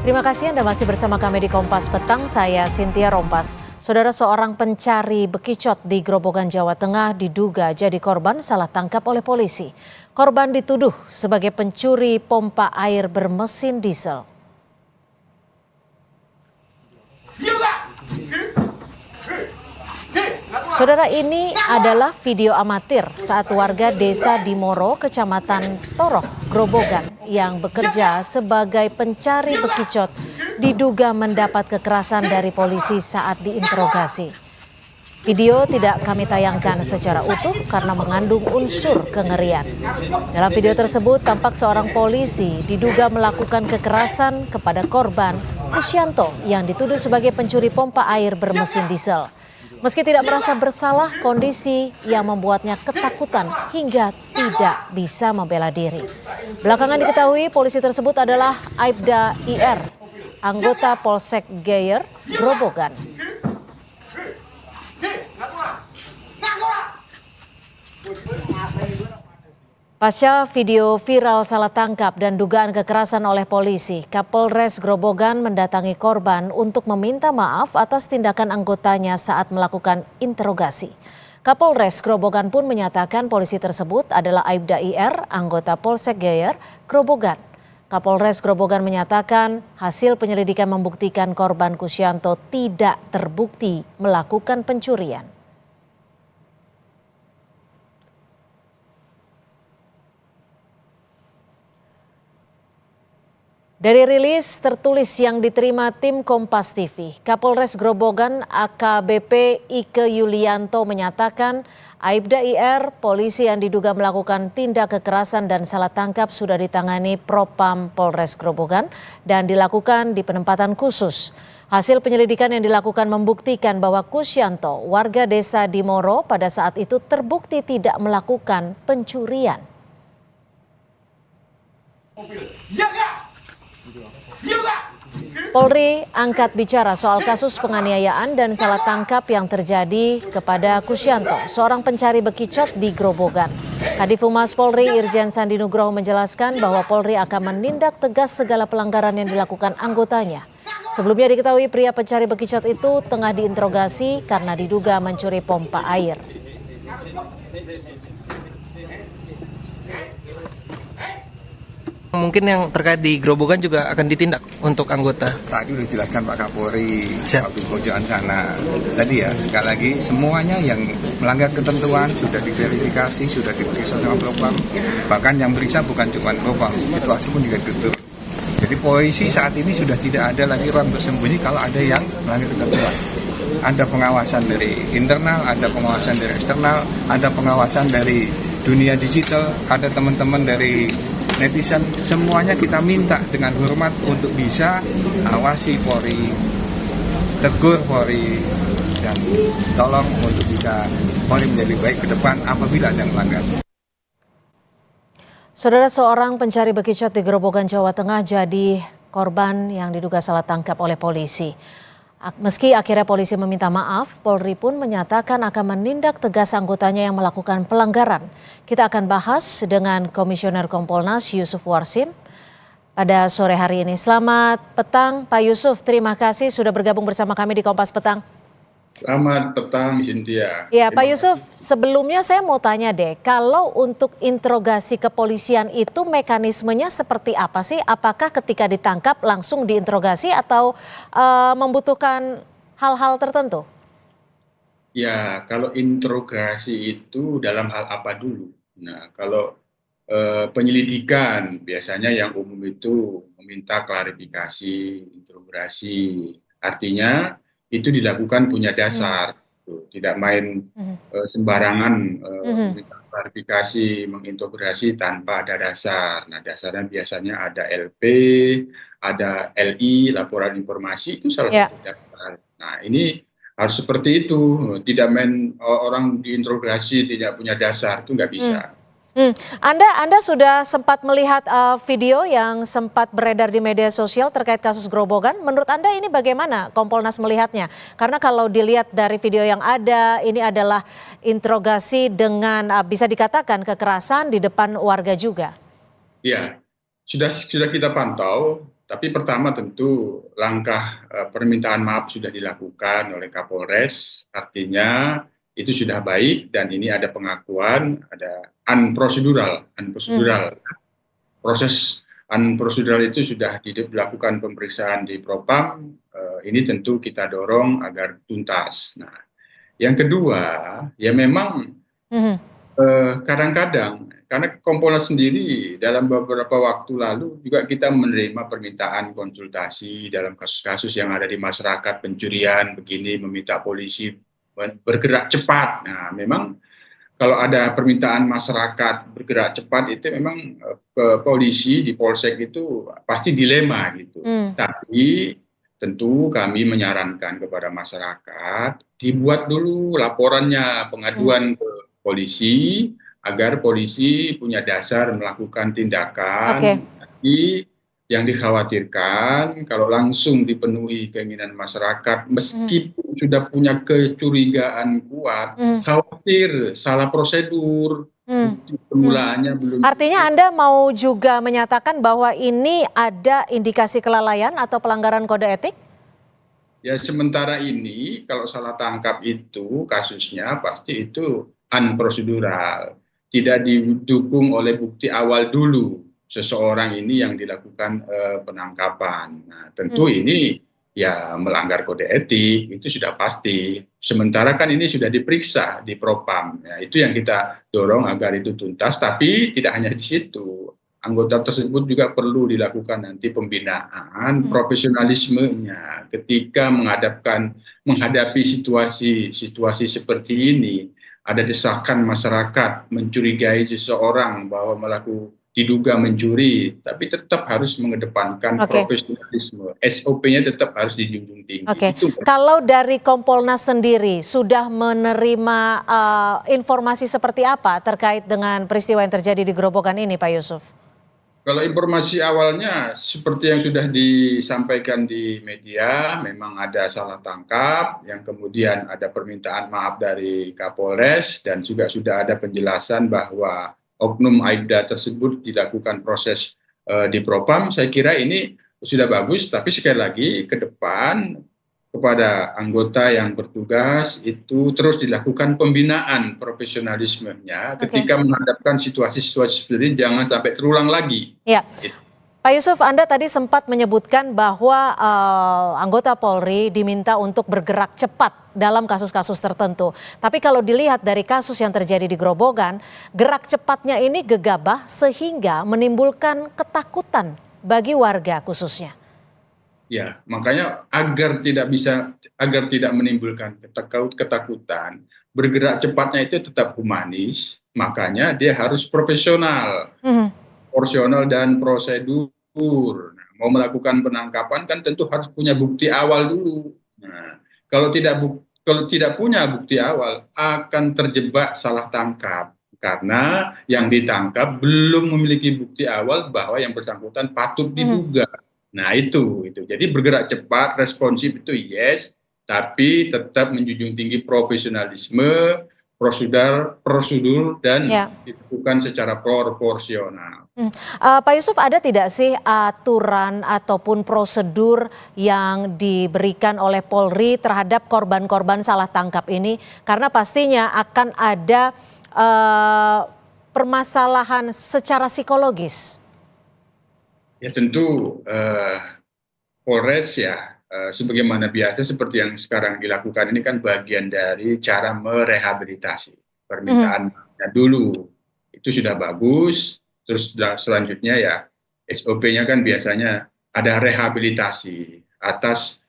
Terima kasih Anda masih bersama kami di Kompas Petang, saya Cynthia Rompas. Saudara, seorang pencari bekicot di Grobogan, Jawa Tengah diduga jadi korban salah tangkap oleh polisi. Korban dituduh sebagai pencuri pompa air bermesin diesel. Saudara, ini adalah video amatir saat warga desa Dimoro, Kecamatan Toroh, Grobogan yang bekerja sebagai pencari bekicot diduga mendapat kekerasan dari polisi saat diinterogasi. Video tidak kami tayangkan secara utuh karena mengandung unsur kengerian. Dalam video tersebut tampak seorang polisi diduga melakukan kekerasan kepada korban Kusyanto yang dituduh sebagai pencuri pompa air bermesin diesel. Meski tidak merasa bersalah, kondisi yang membuatnya ketakutan hingga tidak bisa membela diri. Belakangan diketahui polisi tersebut adalah Aibda IR, anggota Polsek Geyer, Grobogan. Pasca video viral salah tangkap dan dugaan kekerasan oleh polisi, Kapolres Grobogan mendatangi korban untuk meminta maaf atas tindakan anggotanya saat melakukan interogasi. Kapolres Grobogan pun menyatakan polisi tersebut adalah Aibda IR, anggota Polsek Geyer, Grobogan. Kapolres Grobogan menyatakan hasil penyelidikan membuktikan korban Kusyanto tidak terbukti melakukan pencurian. Dari rilis tertulis yang diterima tim Kompas TV, Kapolres Grobogan AKBP Ike Yulianto menyatakan Aibda IR, polisi yang diduga melakukan tindak kekerasan dan salah tangkap sudah ditangani Propam Polres Grobogan dan dilakukan di penempatan khusus. Hasil penyelidikan yang dilakukan membuktikan bahwa Kusyanto, warga desa Dimoro, pada saat itu terbukti tidak melakukan pencurian. Polri angkat bicara soal kasus penganiayaan dan salah tangkap yang terjadi kepada Kusyanto, seorang pencari bekicot di Grobogan. Kadif Humas Polri Irjen Sandi Nugroho menjelaskan bahwa Polri akan menindak tegas segala pelanggaran yang dilakukan anggotanya. Sebelumnya diketahui pria pencari bekicot itu tengah diinterogasi karena diduga mencuri pompa air. Mungkin yang terkait di Grobogan juga akan ditindak untuk anggota. Tadi sudah dijelaskan Pak Kapolri waktu pojokan sana. Tadi ya, sekali lagi semuanya yang melanggar ketentuan sudah diverifikasi, sudah diperiksa sama Propam. Bahkan yang periksa bukan cuma Propam, situasi pun juga tutup. Jadi polisi saat ini sudah tidak ada lagi ruang bersembunyi kalau ada yang melanggar ketentuan. Ada pengawasan dari internal, ada pengawasan dari eksternal, ada pengawasan dari dunia digital, ada teman-teman dari netizen, semuanya kita minta dengan hormat untuk bisa awasi Polri, tegur Polri, dan tolong untuk bisa Polri menjadi baik ke depan apabila ada yang melanggar. Saudara, seorang pencari bekicot di Grobogan, Jawa Tengah jadi korban yang diduga salah tangkap oleh polisi. Meski akhirnya polisi meminta maaf, Polri pun menyatakan akan menindak tegas anggotanya yang melakukan pelanggaran. Kita akan bahas dengan Komisioner Kompolnas Yusuf Warsim pada sore hari ini. Selamat petang Pak Yusuf, terima kasih sudah bergabung bersama kami di Kompas Petang. Selamat petang, Cynthia. Ya, Pak Yusuf, sebelumnya saya mau tanya deh, kalau untuk interogasi kepolisian itu mekanismenya seperti apa sih? Apakah ketika ditangkap langsung diinterogasi atau membutuhkan hal-hal tertentu? Ya, kalau interogasi itu dalam hal apa dulu? Nah, kalau penyelidikan biasanya yang umum itu meminta klarifikasi, interogasi. Artinya itu dilakukan punya dasar, tidak main sembarangan meminta klarifikasi, mengintegrasi tanpa ada dasar. Nah, dasarnya biasanya ada LP, ada LI, laporan informasi, itu salah satu dasar. Nah, ini harus seperti itu, tidak main orang diinterogasi tidak punya dasar, itu nggak bisa. Anda sudah sempat melihat video yang sempat beredar di media sosial terkait kasus Grobogan. Menurut Anda ini bagaimana Kompolnas melihatnya? Karena kalau dilihat dari video yang ada, ini adalah interogasi dengan bisa dikatakan kekerasan di depan warga juga. Ya, sudah kita pantau Tapi pertama tentu langkah permintaan maaf sudah dilakukan oleh Kapolres, artinya itu sudah baik dan ini ada pengakuan, ada unprocedural. Proses unprocedural itu sudah dilakukan pemeriksaan di Propam, ini tentu kita dorong agar tuntas. Nah, yang kedua, ya memang Mhm. kadang-kadang karena Kompolnas sendiri dalam beberapa waktu lalu juga kita menerima permintaan konsultasi dalam kasus-kasus yang ada di masyarakat pencurian begini meminta polisi bergerak cepat. Nah, memang kalau ada permintaan masyarakat bergerak cepat itu memang ke polisi di polsek itu pasti dilema gitu. Hmm. Tapi tentu kami menyarankan kepada masyarakat dibuat dulu laporannya, pengaduan ke polisi agar polisi punya dasar melakukan Oke. tindakan. Tapi yang dikhawatirkan kalau langsung dipenuhi keinginan masyarakat meskipun sudah punya kecurigaan kuat, Mhm. khawatir salah prosedur, Hmm. bukti permulaannya belum Artinya cukup. Anda mau juga menyatakan bahwa ini ada indikasi kelalaian atau pelanggaran kode etik? Ya sementara ini kalau salah tangkap itu kasusnya pasti itu unprocedural, tidak didukung oleh bukti awal dulu seseorang ini yang dilakukan penangkapan. Nah, tentu Hmm. ini ya melanggar kode etik itu sudah pasti. Sementara kan ini sudah diperiksa di Propam. Ya, itu yang kita dorong agar itu tuntas, tapi tidak hanya di situ. Anggota tersebut juga perlu dilakukan nanti pembinaan profesionalismenya ketika menghadapi situasi seperti ini. Ada desakan masyarakat mencurigai seseorang bahwa diduga mencuri, tapi tetap harus mengedepankan Oke. profesionalisme. SOP-nya tetap harus dijunjung tinggi. Oke, Itu kalau dari Kompolnas sendiri sudah menerima informasi seperti apa terkait dengan peristiwa yang terjadi di Grobogan ini, Pak Yusuf? kalau informasi awalnya seperti yang sudah disampaikan di media, memang ada salah tangkap, yang kemudian ada permintaan maaf dari Kapolres dan juga sudah ada penjelasan bahwa oknum Aibda tersebut dilakukan proses di Propam. Saya kira ini sudah bagus, tapi sekali lagi ke depan kepada anggota yang bertugas itu terus dilakukan pembinaan profesionalismenya Oke. ketika menghadapkan situasi-situasi seperti ini jangan sampai terulang lagi. Ya, Pak Yusuf, Anda tadi sempat menyebutkan bahwa anggota Polri diminta untuk bergerak cepat dalam kasus-kasus tertentu. Tapi kalau dilihat dari kasus yang terjadi di Grobogan, gerak cepatnya ini gegabah sehingga menimbulkan ketakutan bagi warga khususnya. Ya, makanya agar tidak menimbulkan ketakutan, bergerak cepatnya itu tetap humanis, makanya dia harus profesional, Mhm. proporsional dan prosedur. Nah, mau melakukan penangkapan kan tentu harus punya bukti awal dulu. Nah, kalau tidak punya bukti awal akan terjebak salah tangkap karena yang ditangkap belum memiliki bukti awal bahwa yang bersangkutan patut Mhm. diduga. Nah, itu. Jadi bergerak cepat, responsif itu yes, tapi tetap menjunjung tinggi profesionalisme, prosedur dan Ya. dilakukan secara proporsional. Pak Yusuf, ada tidak sih aturan ataupun prosedur yang diberikan oleh Polri terhadap korban-korban salah tangkap ini? Karena pastinya akan ada permasalahan secara psikologis. Ya tentu Polres ya sebagaimana biasa seperti yang sekarang dilakukan ini kan bagian dari cara merehabilitasi. Permintaannya dulu itu sudah bagus, terus selanjutnya ya SOP-nya kan biasanya ada rehabilitasi atas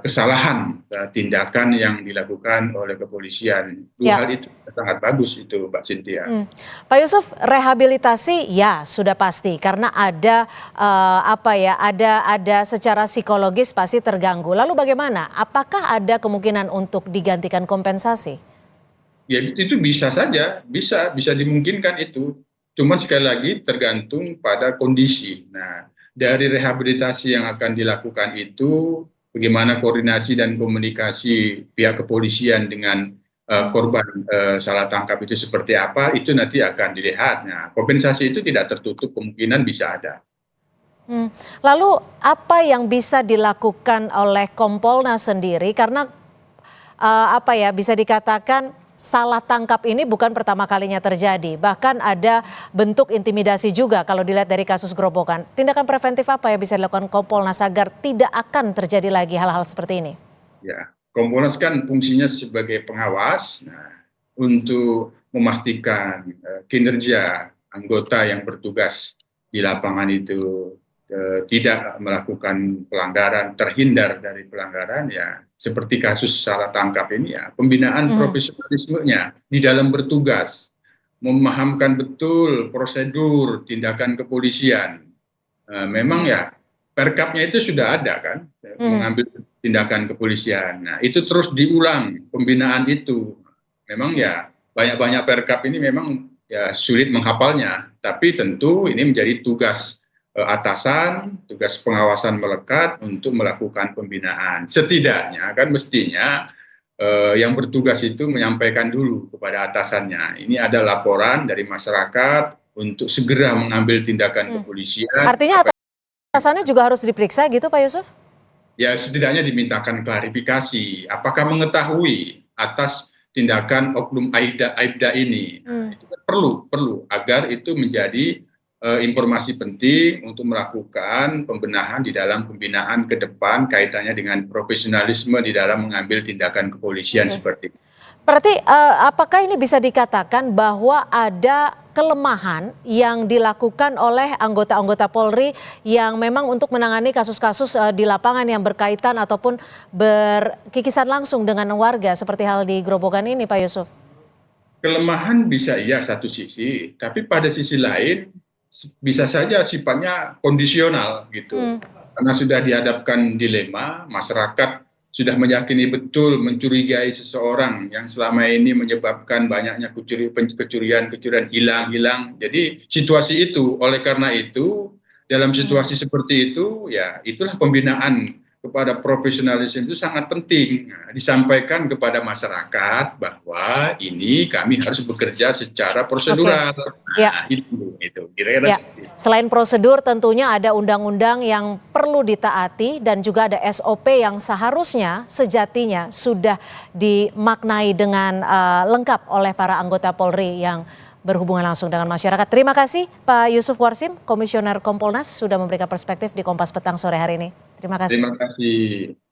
kesalahan tindakan yang dilakukan oleh kepolisian. Ya. Hal itu sangat bagus itu Mbak Cynthia. Pak Yusuf, rehabilitasi ya sudah pasti karena ada ada secara psikologis pasti terganggu. Lalu bagaimana? Apakah ada kemungkinan untuk digantikan kompensasi? Ya itu bisa saja, bisa dimungkinkan itu. Cuman sekali lagi tergantung pada kondisi. Nah, dari rehabilitasi yang akan dilakukan itu bagaimana koordinasi dan komunikasi pihak kepolisian dengan korban salah tangkap itu seperti apa, itu nanti akan dilihat. Nah, kompensasi itu tidak tertutup kemungkinan bisa ada. Lalu apa yang bisa dilakukan oleh Kompolnas sendiri karena bisa dikatakan salah tangkap ini bukan pertama kalinya terjadi, bahkan ada bentuk intimidasi juga kalau dilihat dari kasus Grobogan. Tindakan preventif apa yang bisa dilakukan Kompolnas agar tidak akan terjadi lagi hal-hal seperti ini? Ya, Kompolnas kan fungsinya sebagai pengawas, untuk memastikan kinerja anggota yang bertugas di lapangan itu tidak melakukan pelanggaran, terhindar dari pelanggaran, ya seperti kasus salah tangkap ini, ya pembinaan profesionalismenya di dalam bertugas, memahamkan betul prosedur tindakan kepolisian. Memang ya perkapnya itu sudah ada kan, mengambil tindakan kepolisian. Nah itu terus diulang pembinaan itu. Memang ya banyak-banyak perkap ini memang ya sulit menghafalnya, tapi tentu ini menjadi tugas atasan, tugas pengawasan melekat untuk melakukan pembinaan. Setidaknya kan mestinya yang bertugas itu menyampaikan dulu kepada atasannya, ini ada laporan dari masyarakat untuk segera mengambil tindakan kepolisian. Artinya atasannya juga harus diperiksa gitu Pak Yusuf? Ya setidaknya dimintakan klarifikasi, apakah mengetahui atas tindakan oknum Aibda ini. Nah, itu kan perlu agar itu menjadi informasi penting untuk melakukan pembenahan di dalam pembinaan ke depan kaitannya dengan profesionalisme di dalam mengambil tindakan kepolisian seperti itu. Berarti apakah ini bisa dikatakan bahwa ada kelemahan yang dilakukan oleh anggota-anggota Polri yang memang untuk menangani kasus-kasus di lapangan yang berkaitan ataupun berkikisan langsung dengan warga seperti hal di Grobogan ini Pak Yusuf? Kelemahan bisa iya satu sisi, tapi pada sisi lain bisa saja sifatnya kondisional gitu. Karena sudah dihadapkan dilema, masyarakat sudah meyakini betul mencurigai seseorang yang selama ini menyebabkan banyaknya kecurian hilang. Jadi situasi itu, oleh karena itu dalam situasi seperti itu ya itulah pembinaan kepada profesionalisme itu sangat penting. Disampaikan kepada masyarakat bahwa ini kami harus bekerja secara prosedural. Ya. Itu kira-kira. Selain prosedur tentunya ada undang-undang yang perlu ditaati dan juga ada SOP yang seharusnya sejatinya sudah dimaknai dengan lengkap oleh para anggota Polri yang berhubungan langsung dengan masyarakat. Terima kasih Pak Yusuf Warsim, Komisioner Kompolnas sudah memberikan perspektif di Kompas Petang sore hari ini. Terima kasih. Terima kasih.